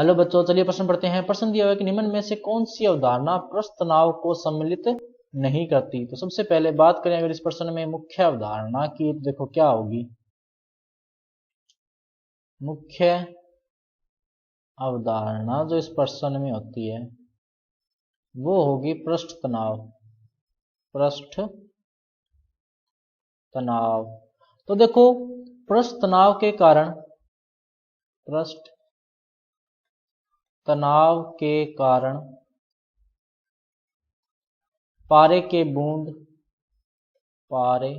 Hello बच्चों, चलिए प्रश्न पढ़ते हैं। प्रश्न दिया हुआ है कि निम्न में से कौन सी अवधारणा पृष्ठ तनाव को सम्मिलित नहीं करती। तो सबसे पहले बात करें अगर इस प्रश्न में मुख्य अवधारणा की, तो देखो क्या होगी। मुख्य अवधारणा जो इस प्रश्न में होती है वो होगी पृष्ठ तनाव। पृष्ठ तनाव, तो देखो पृष्ठ तनाव के कारण, पृष्ठ तनाव के कारण पारे के बूंद, पारे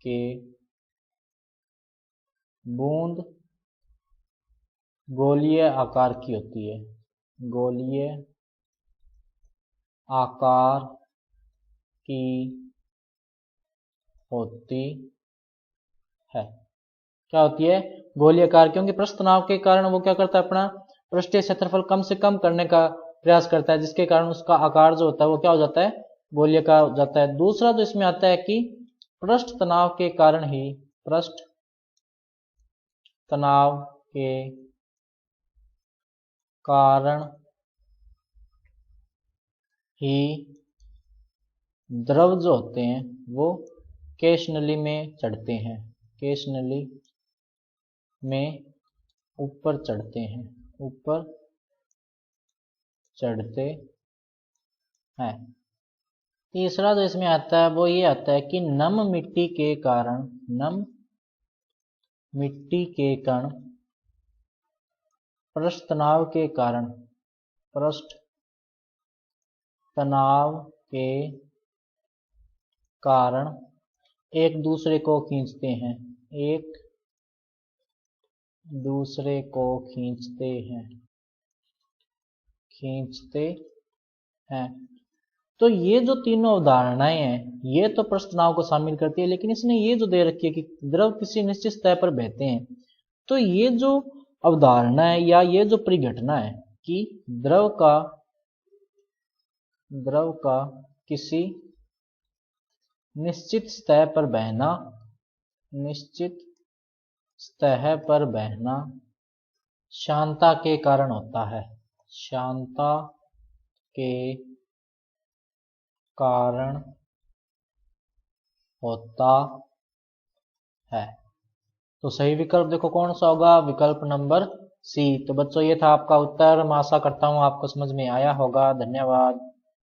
के बूंद गोलीय आकार की होती है। गोलीय आकार की होती है। क्या होती है? गोलीय आकार। क्योंकि पृष्ठ तनाव के कारण वो क्या करता है, अपना पृष्ठीय क्षेत्रफल कम से कम करने का प्रयास करता है, जिसके कारण उसका आकार जो होता है वो क्या हो जाता है, गोलीय आकार हो जाता है। दूसरा जो इसमें आता है कि पृष्ठ तनाव के कारण ही, पृष्ठ तनाव के कारण ही द्रव जो होते हैं वो केश नली में चढ़ते हैं, केश नली में ऊपर चढ़ते हैं, ऊपर चढ़ते हैं। तीसरा जो इसमें आता है वो ये आता है कि नम मिट्टी के कारण, नम मिट्टी के कण पृष्ठ तनाव के कारण, पृष्ठ तनाव के कारण एक दूसरे को खींचते हैं, एक दूसरे को खींचते हैं, खींचते हैं। तो ये जो तीनों अवधारणाएं हैं ये तो पृष्ठ तनाव को शामिल करती है, लेकिन इसने ये जो दे रखी है कि द्रव किसी निश्चित सतह पर बहते हैं, तो ये जो अवधारणा है या ये जो परिघटना है कि द्रव का किसी निश्चित सतह पर बहना, निश्चित सतह पर बहना श्यानता के कारण होता है, श्यानता के कारण होता है। तो सही विकल्प देखो कौन सा होगा, विकल्प नंबर सी। तो बच्चों ये था आपका उत्तर। मैं आशा करता हूं आपको समझ में आया होगा। धन्यवाद।